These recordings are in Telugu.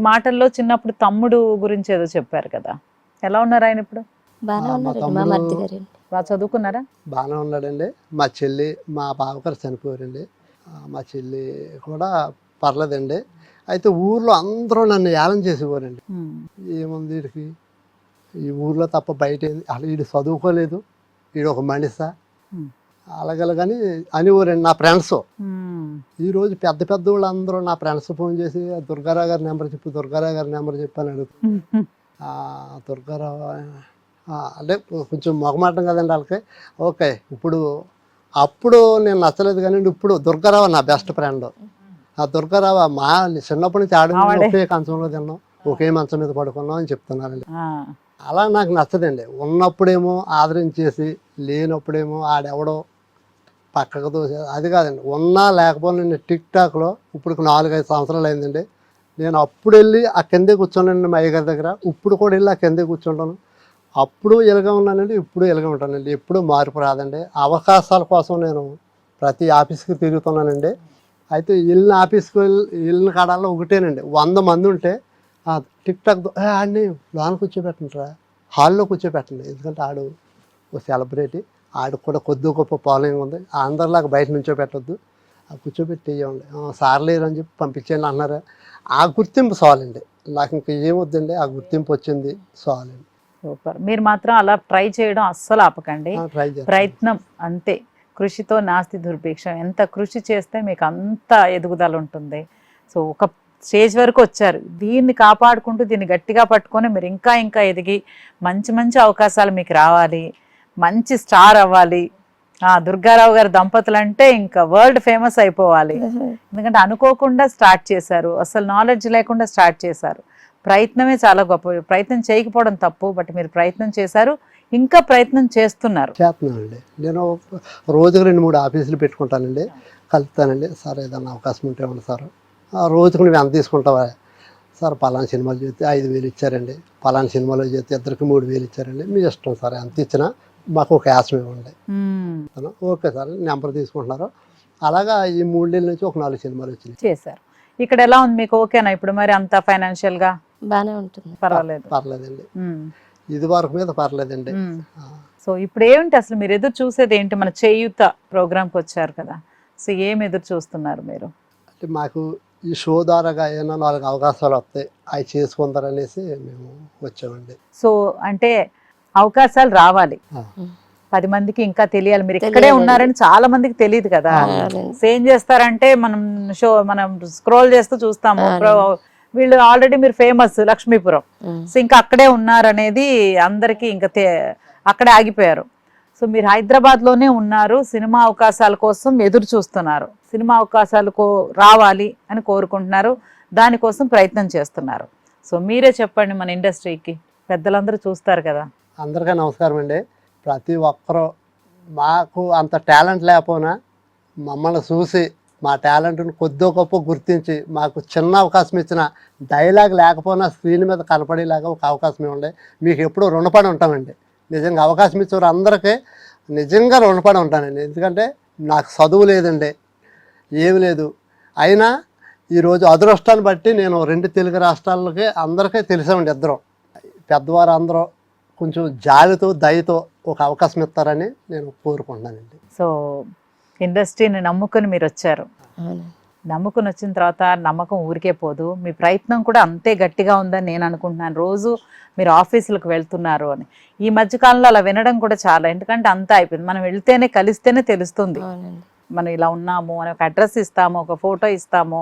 మాటల్లో చిన్నప్పుడు తమ్ముడు గురించి ఏదో చెప్పారు కదా, ఎలా ఉన్నారు ఆయన ఇప్పుడు? బాగానే ఉన్నారండి మా మరిది గారండి. బాగా చదువుకున్నారా? బాగానే ఉన్నాడండి. మా చెల్లి మా బావగారు చనిపోయారండి. మా చెల్లి కూడా పర్లేదండి. అయితే ఊర్లో అందరూ నన్ను ఏలం చేసేవారండి. ఏముంది వీడికి ఈ ఊర్లో తప్ప బయట అసలు వీడు చదువుకోలేదు, వీడు ఒక మనిషా అలాగని అనేవారండి నా ఫ్రెండ్స్. ఈరోజు పెద్ద పెద్ద వాళ్ళు అందరూ నా ఫ్రెండ్స్ ఫోన్ చేసి దుర్గారావు గారి నెంబర్ చెప్పు, దుర్గారావు గారి నెంబర్ చెప్పు అని అడుగుతాను. దుర్గారావు అంటే కొంచెం మొగమాటం కదండి వాళ్ళకి. ఓకే, అప్పుడు నేను నచ్చలేదు కానీ ఇప్పుడు దుర్గారావు నా బెస్ట్ ఫ్రెండ్. ఆ దుర్గారావు మా చిన్నప్పటి నుంచి ఒకే కంచంలో తిన్నాం, ఒకే మంచం మీద పడుకున్నాం అని చెప్తున్నారండి. అలా నాకు నచ్చదండి. ఉన్నప్పుడేమో ఆదరించేసి లేనప్పుడేమో ఆడెవడో పక్కకు దోసే అది కాదండి. ఉన్నా లేకపోతే నేను టిక్ టాక్లో ఇప్పుడు 4-5 సంవత్సరాలు అయిందండి. నేను అప్పుడు వెళ్ళి ఆ కిందే కూర్చోనండి మా అయ్యగారి దగ్గర, ఇప్పుడు కూడా వెళ్ళి ఆ కిందే కూర్చుంటాను. అప్పుడు ఇలాగే ఉన్నానండి, ఇప్పుడు ఇలాగే ఉంటానండి. ఎప్పుడు మార్పు రాదండి. అవకాశాల కోసం నేను ప్రతి ఆఫీస్కి తిరుగుతున్నానండి. అయితే వెళ్ళిన ఆఫీస్కి వెళ్ళిన కాడాల్లో ఒకటేనండి, 100 మంది ఉంటే టిక్ టాక్ ఆడిని లోన కూర్చోబెట్టండిరా, హాల్లో కూర్చోబెట్టండి. ఎందుకంటే ఆడు ఓ సెలబ్రిటీ, ఆడికి కూడా కొద్ది గొప్ప ఫాలోయింగ్ ఉంది, అందరిలాగా బయట నుంచో పెట్టద్దు, కూర్చోబెట్టి ఇవ్వండి, సార్ లేరు అని చెప్పి పంపించండి అన్నారు. ఆ గుర్తింపు చాలండి, నాకు ఇంకా ఏమొద్దండి. ఆ గుర్తింపు వచ్చింది చాలండి. సూపర్. మీరు మాత్రం అలా ట్రై చేయడం అస్సలు ఆపకండి, ప్రయత్నం అంతే. కృషితో నాస్తి దుర్భిక్షం. ఎంత కృషి చేస్తే మీకు అంత ఎదుగుదల ఉంటుంది. సో ఒక స్టేజ్ వరకు వచ్చారు, దీన్ని కాపాడుకుంటూ దీన్ని గట్టిగా పట్టుకొని మీరు ఇంకా ఇంకా ఎదిగి మంచి మంచి అవకాశాలు మీకు రావాలి, మంచి స్టార్ అవ్వాలి. దుర్గారావు గారి దంపతులు అంటే ఇంకా వరల్డ్ ఫేమస్ అయిపోవాలి. ఎందుకంటే అనుకోకుండా స్టార్ట్ చేశారు, అసలు నాలెడ్జ్ లేకుండా స్టార్ట్ చేశారు. ప్రయత్నమే చాలా గొప్ప. ప్రయత్నం చేయకపోవడం తప్పు, బట్ మీరు ప్రయత్నం చేశారు, ఇంకా ప్రయత్నం చేస్తున్నానండి. నేను రోజుకు 2-3 ఆఫీసులు పెట్టుకుంటానండి, కలుపుతానండి. సార్ ఏదైనా అవకాశం ఉంటే ఉంది సార్, రోజుకు నువ్వు ఎంత తీసుకుంటావా సార్? పలానా సినిమాలు చేస్తే 5,000 ఇచ్చారండి, పలానా సినిమాలో చేస్తే ఇద్దరికి 3,000 ఇచ్చారండి, మీ ఇష్టం సార్, ఎంత ఇచ్చినా మాకు ఒక యాసం ఇవ్వండి. ఓకే సార్, నెంబర్ తీసుకుంటున్నారు. అలాగా ఈ 3 నెలల నుంచి ఒక 4 సినిమాలు వచ్చినాయి చేశారు. ఇక్కడ ఎలా ఉంది మీకు? ఓకేనా ఇప్పుడు మరి అంత ఫైనాన్షియల్ గా? బాగానే ఉంటుంది, పర్లేదండి. ఇది వరకు మీద పర్లేదండి. సో ఇప్పుడు ఏమిటి అసలు మీరు ఎదురు చూసేది ఏంటి? మన చేయూత ప్రోగ్రామ్కి వచ్చారు కదా, సో ఏం ఎదురు చూస్తున్నారు మీరు? అంటే మాకు ఈ షో ద్వారాగా ఏమైనా 4 అవకాశాలు వస్తాయి, అవి చేసుకుంటారనేసి మేము వచ్చామండి. సో అంటే అవకాశాలు రావాలి, 10 మందికి ఇంకా తెలియాలి. మీరు ఇక్కడే ఉన్నారని చాలా మందికి తెలియదు కదా. ఏం చేస్తారంటే మనం స్క్రోల్ చేస్తూ చూస్తాము, వీళ్ళు ఆల్రెడీ మీరు ఫేమస్ లక్ష్మీపురం, సో ఇంకా అక్కడే ఉన్నారనేది అందరికీ ఇంకా అక్కడే ఆగిపోయారు. సో మీరు హైదరాబాద్ లోనే ఉన్నారు, సినిమా అవకాశాల కోసం ఎదురు చూస్తున్నారు, సినిమా అవకాశాలు రావాలి అని కోరుకుంటున్నారు, దానికోసం ప్రయత్నం చేస్తున్నారు. సో మీరే చెప్పండి మన ఇండస్ట్రీకి, పెద్దలందరూ చూస్తారు కదా. అందరికీ నమస్కారం అండి. ప్రతి ఒక్కరూ మాకు అంత టాలెంట్ లేకపోయినా మమ్మల్ని చూసి మా టాలెంట్ను కొద్దో గొప్ప గుర్తించి మాకు చిన్న అవకాశం ఇచ్చిన, డైలాగ్ లేకపోయినా స్క్రీన్ మీద కనపడేలాగా ఒక అవకాశం ఇవ్వండి. మీకు ఎప్పుడూ రుణపడి ఉంటామండి. నిజంగా అవకాశం ఇచ్చేవారు అందరికీ నిజంగా రుణపడి ఉంటానండి. ఎందుకంటే నాకు చదువు లేదండి, ఏమి లేదు, అయినా ఈరోజు అదృష్టాన్ని బట్టి నేను 2 తెలుగు రాష్ట్రాలకి అందరికీ తెలిసామండి. ఇద్దరం పెద్దవారు అందరూ కొంచెం జాలితో దయతో ఒక అవకాశం ఇస్తారని నేను కోరుకుంటున్నానండి. సో ఇండస్ట్రీని నమ్ముకుని మీరు వచ్చారు, నమ్ముకుని వచ్చిన తర్వాత నమ్మకం ఊరికే పోదు, మీ ప్రయత్నం కూడా అంతే గట్టిగా ఉందని నేను అనుకుంటున్నాను. రోజు మీరు ఆఫీసులకు వెళ్తున్నారు అని ఈ మధ్యకాలంలో అలా వినడం కూడా చాలా, ఎందుకంటే అంతా అయిపోయింది. మనం వెళ్తేనే కలిస్తేనే తెలుస్తుంది మనం ఇలా ఉన్నాము అని. ఒక అడ్రస్ ఇస్తాము, ఒక ఫోటో ఇస్తాము,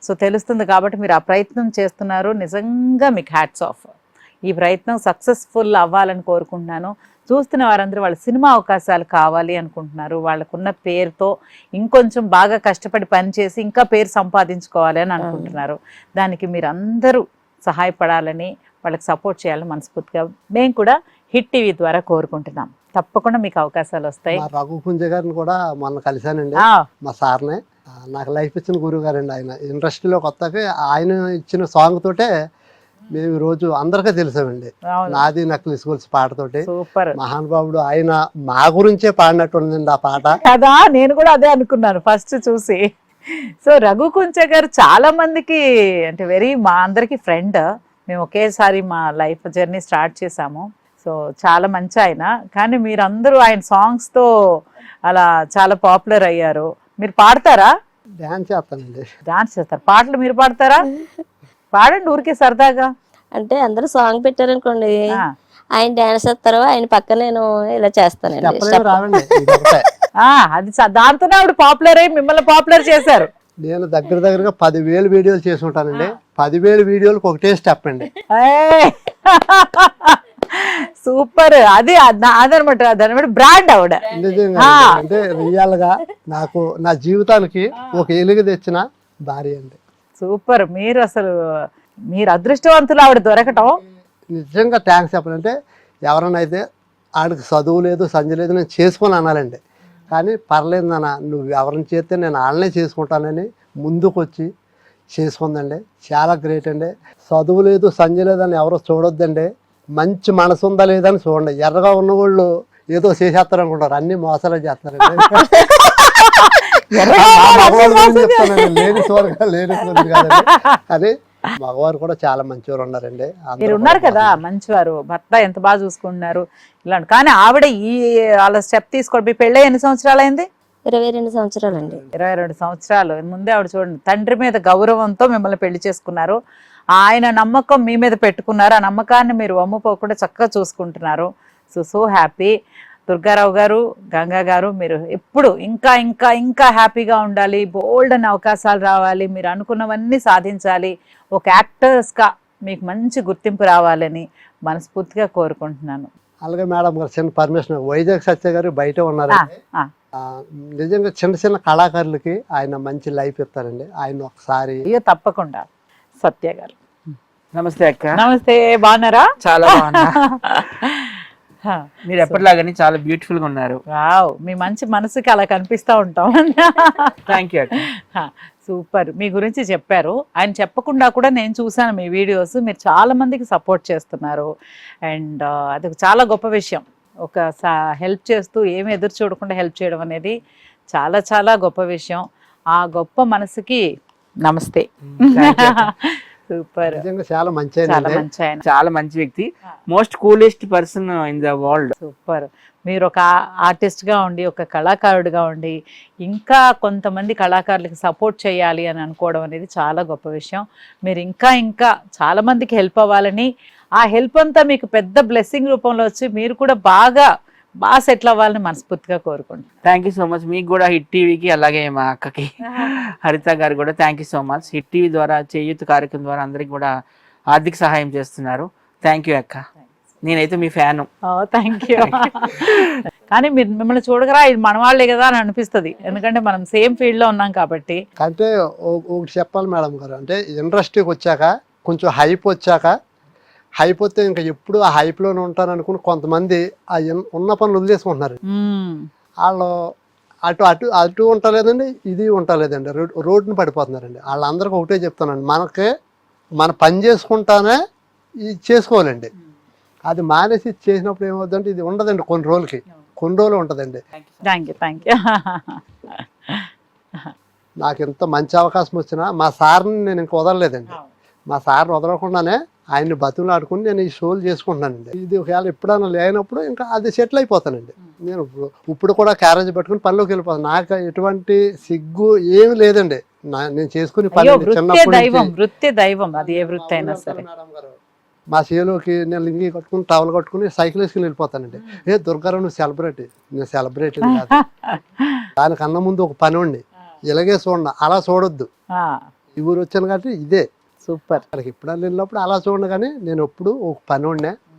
సో తెలుస్తుంది. కాబట్టి మీరు ఆ ప్రయత్నం చేస్తున్నారు, నిజంగా మీకు హ్యాట్స్ ఆఫ్. ఈ ప్రయత్నం సక్సెస్ఫుల్ అవ్వాలని కోరుకుంటున్నాను. చూస్తున్న వారందరూ వాళ్ళ సినిమా అవకాశాలు కావాలి అనుకుంటున్నారు, వాళ్ళకున్న పేరుతో ఇంకొంచెం బాగా కష్టపడి పనిచేసి ఇంకా పేరు సంపాదించుకోవాలి అని అనుకుంటున్నారు. దానికి మీరు అందరూ సహాయపడాలని, వాళ్ళకి సపోర్ట్ చేయాలని మనస్ఫూర్తిగా మేము కూడా హిట్ టీవీ ద్వారా కోరుకుంటున్నాం. తప్పకుండా మీకు అవకాశాలు వస్తాయి. రఘుపుంజ గారిని కూడా మొన్న కలిశానండి, మా సార్ని. నాకు లైఫ్ ఇచ్చిన గురువు గారండి ఆయన. ఇండస్ట్రీలో కొత్తగా ఆయన ఇచ్చిన సాంగ్ తోటే మేము రోజు అందరికీ తెలిసామండి. నాది నక్లీ స్కూల్స్ పాటతోటి మహానుభావుడు ఆయన మా గురించే పాడినట్టు ఉందండి ఆ పాట కదా. నేను కూడా అదే అనుకున్నాను ఫస్ట్ చూసి. సో రఘు కుంచ గారు చాలా మందికి అంటే మా అందరికి ఫ్రెండ్. మేము ఒకేసారి మా లైఫ్ జర్నీ స్టార్ట్ చేసాము. సో చాలా మంచి ఆయన. కానీ మీరందరూ ఆయన సాంగ్స్ తో అలా చాలా పాపులర్ అయ్యారు. మీరు పాడతారా? డ్యాన్స్ చేస్తానండి. డాన్స్ చేస్తారు. పాటలు మీరు పాడతారా? పాడండి ఊరికే సరదాగా. అంటే అందరూ సాంగ్ పెట్టారనుకోండి, ఆ. ఆయన డాన్స్ చేస్తారు, ఆయన పక్కన నేను ఇలా చేస్తానండి. చెప్పలేము రావండి. ఇది ఒకటే. అది దాంతోనే ఆవిడ పాపులర్ అయ్యి మిమ్మల్ని పాపులర్ చేశారు. నేను దగ్గరగా 10,000 వీడియోలు చేసి ఉంటానండి. 10,000 వీడియోలకు ఒకటే స్టెప్ అండి. సూపర్. అది అదనమాట బ్రాండ్ ఆవిడ. నిజంగా అంటే రియల్ గా నాకు నా జీవితానికి ఒక ఎలుగు తెచ్చిన భార్య అండి. సూపర్. మీరు అదృష్టవంతులు ఆవిడ దొరకటం. నిజంగా థ్యాంక్స్ చెప్పాలంటే ఎవరైనా అయితే ఆడికి చదువు లేదు సంజ లేదు నేను చేసుకొని అనాలండి. కానీ పర్లేదు నాన్న నువ్వు ఎవరిని చేస్తే నేను వాళ్ళనే చేసుకుంటానని ముందుకు వచ్చి చేసుకుందండి. చాలా గ్రేట్ అండి. చదువు లేదు సంజ లేదని ఎవరో చూడొద్దండి. మంచి మనసు ఉందా లేదని చూడండి. ఎర్రగా ఉన్న వాళ్ళు ఏదో చేసేస్తారు అనుకుంటారు, అన్ని మోసాలే చేస్తారండి. లేని చూడగా లేని కాదండి. కానీ మగవారు కూడా చాలా మంచివారు ఉన్నారండి. మీరు ఉన్నారు కదా మంచివారు, భర్త ఎంత బాగా చూసుకుంటున్నారు ఇలాంటి. కానీ ఆవిడ వాళ్ళ స్టెప్ తీసుకోండి. మీ పెళ్ళి ఎన్ని సంవత్సరాలు అయింది? 22 సంవత్సరాలండి. 22 సంవత్సరాలు. ముందే ఆవిడ చూడండి తండ్రి మీద గౌరవంతో మిమ్మల్ని పెళ్లి చేసుకున్నారు. ఆయన నమ్మకం మీ మీద పెట్టుకున్నారు. ఆ నమ్మకాన్ని మీరు వమ్ముపోకుండా చక్కగా చూసుకుంటున్నారు. So happy. దుర్గారావు గారు, గంగా గారు, మీరు ఎప్పుడు ఇంకా ఇంకా ఇంకా హ్యాపీగా ఉండాలి. బోల్డ్ అని అవకాశాలు రావాలి. మీరు అనుకున్నవన్నీ సాధించాలి. ఒక యాక్టర్స్గా మీకు మంచి గుర్తింపు రావాలని మనస్ఫూర్తిగా కోరుకుంటున్నాను. అలాగే మేడం గారు చిన్న పర్మిషన్, వైజాగ్ సత్య గారు బయట ఉన్నారు. నిజంగా చిన్న చిన్న కళాకారులకి ఆయన మంచి లైఫ్ ఇస్తారండి. ఆయన ఒకసారి తప్పకుండా. సత్య గారు నమస్తే అక్క. నమస్తే. బాగున్నారా? చాలా బాగున్నా. మీరు ఎప్పటిలాగానే చాలా బ్యూటిఫుల్ గా ఉన్నారు. వావ్, మీ మంచి మనసుకి అలా కనిపిస్తా ఉంటాం. థ్యాంక్ యూ అక్క. సూపర్. మీ గురించి చెప్పారు. ఆయన చెప్పకుండా కూడా నేను చూసాను మీ వీడియోస్. మీరు చాలా మందికి సపోర్ట్ చేస్తున్నారు. అండ్ అది చాలా గొప్ప విషయం. ఒక హెల్ప్ చేస్తూ ఏమి ఎదురు చూడకుండా హెల్ప్ చేయడం అనేది చాలా చాలా గొప్ప విషయం. ఆ గొప్ప మనసుకి నమస్తే. సూపర్. నిజంగా చాలా మంచి చాలా మంచి వ్యక్తి. Most coolest person in the world. Super. మీరు ఒక ఆర్టిస్ట్ గా ఉండి, ఒక కళాకారుడిగా ఉండి, ఇంకా కొంతమంది కళాకారులకి సపోర్ట్ చేయాలి అని అనుకోవడం అనేది చాలా గొప్ప విషయం. మీరు ఇంకా ఇంకా చాలా మందికి హెల్ప్ అవ్వాలని, ఆ హెల్ప్ అంతా మీకు పెద్ద బ్లెస్సింగ్ రూపంలో వచ్చి మీరు కూడా బాగా సెటిల్ అవ్వాలని మనస్ఫూర్తిగా కోరుకుంటున్నాను. Thank you so much. మీకు కూడా హిట్ టీవీకి, అలాగే మా అక్కకి హరిత గారు కూడా thank you so much. Hit TV ద్వారా, చేయూత్ కార్యక్రమం ద్వారా అందరికి కూడా ఆర్థిక సహాయం చేస్తున్నారు. థ్యాంక్ యూ అక్క. నేనైతే మీ ఫ్యాను. Thank you. కానీ మీరు మిమ్మల్ని చూడగరా ఇది మన వాళ్ళే కదా అని అనిపిస్తుంది. ఎందుకంటే మనం సేమ్ ఫీల్డ్ లో ఉన్నాం కాబట్టి. అంటే ఒకటి చెప్పాలి మేడం గారు, అంటే ఇండస్ట్రీకి వచ్చాక కొంచెం హైప్ వచ్చాక, హైప్ వస్తే ఇంకా ఎప్పుడు ఆ హైప్లోనే ఉంటాను అనుకుని కొంతమంది ఆ ఉన్న పనులు వదిలేసుకుంటున్నారు. వాళ్ళు అటు అటు అటు ఉంటలేదండి, ఇది ఉంటలేదండి, రోడ్డుని పడిపోతున్నారండి. వాళ్ళందరికీ ఒకటే చెప్తానండి, మన పని చేసుకుంటానే ఇది చేసుకోవాలండి. అది మానేసి చేసినప్పుడు ఏమవుతుందంటే ఇది ఉండదండి, కొన్ని రోజులు ఉంటుందండి. Thank you. నాకు ఎంత మంచి అవకాశం వచ్చినా మా సార్ని నేను ఇంక వదలలేదండి. మా సార్ని వదలకుండానే ఆయన్ని బతులాడుకుని నేను ఈ షోలు చేసుకుంటున్నానండి. ఇది ఒకవేళ ఎప్పుడైనా లేనప్పుడు ఇంకా అది సెటిల్ అయిపోతానండి. నేను ఇప్పుడు కూడా క్యారేజ్ పెట్టుకుని పనిలోకి వెళ్ళిపోతాను. నాకు ఎటువంటి సిగ్గు ఏమి లేదండి. నేను చేసుకుని పని మా చేలోకి నేను లింగి కట్టుకుని టవల్ కట్టుకుని సైకిల్ వేసుకుని వెళ్ళిపోతానండి. దుర్గారావు నువ్వు సెలబ్రిటీ. నేను సెలబ్రిటీ కాదు. దానికన్నా ముందు ఒక పని ఉండి ఇలాగే చూడండి, అలా చూడొద్దు. ఈ ఊరు వచ్చాను కాబట్టి ఇదే సూపర్. వాళ్ళకి ఇప్పుడు వెళ్ళినప్పుడు అలా చూడండి. కానీ నేను ఎప్పుడు ఒక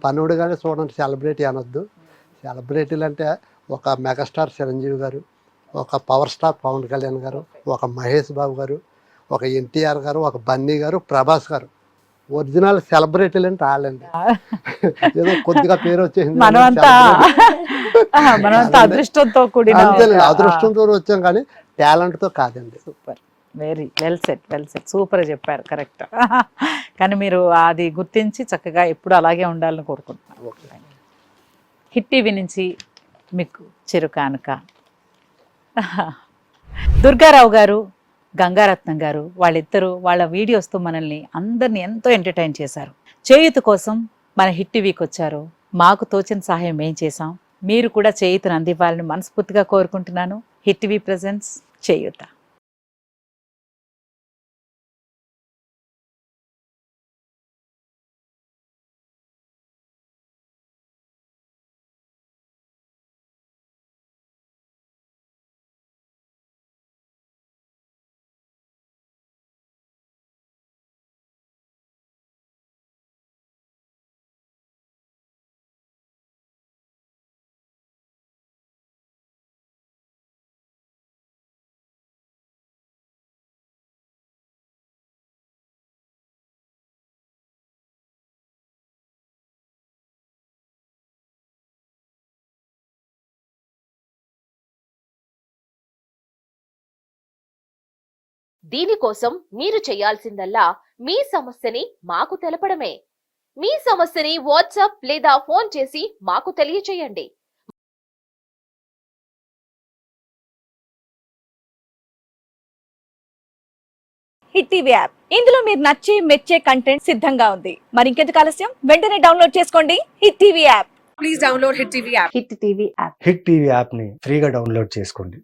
పనుడిగానే చూడండి. సెలబ్రిటీ అనొద్దు. సెలబ్రిటీలు అంటే ఒక మెగాస్టార్ చిరంజీవి గారు, ఒక పవర్ స్టార్ పవన్ కళ్యాణ్ గారు, ఒక మహేష్ బాబు గారు, ఒక ఎన్టీఆర్ గారు, ఒక బన్నీ గారు, ప్రభాస్ గారు. ఒరిజినల్ సెలబ్రిటీలు అంటే వాళ్ళండి. ఏదో కొద్దిగా పేరు వచ్చేసింది, అదృష్టంతో వచ్చాం కానీ టాలెంట్తో కాదండి. Super. Very well set. Super చెప్పారు. కరెక్ట్. కానీ మీరు అది గుర్తించి చక్కగా ఎప్పుడు అలాగే ఉండాలని కోరుకుంటున్నాను. హిట్ టీవీ నుంచి మీకు చిరు కానుక. దుర్గారావు గారు, గంగారత్నం గారు, వాళ్ళిద్దరూ వాళ్ళ వీడియోస్తో మనల్ని అందరినీ ఎంతో ఎంటర్టైన్ చేశారు. చేయూత కోసం మన హిట్ టీవీకి వచ్చారు. మాకు తోచిన సహాయం ఏం చేశాం, మీరు కూడా చేయూతను అందివ్వాలని మనస్ఫూర్తిగా కోరుకుంటున్నాను. హిట్ టీవీ ప్రెజెంట్స్ చేయూత. దీనికోసం మీరు చేయాల్సిందల్లా మీ సమస్యని మాకు తెలపడమే. మీ సమస్యని వాట్సాప్ లేదా ఫోన్ చేసి మాకు తెలియచేయండి. హిట్ టీవీ యాప్, ఇందులో మీరు నచ్చే మెచ్చే కంటెంట్ సిద్ధంగా ఉంది. మరి ఇంకెందుకు ఆలస్యం, వెంటనే డౌన్లోడ్ చేసుకోండి hit TV app. Hit TV app ని ఫ్రీగా డౌన్లోడ్ చేసుకోండి.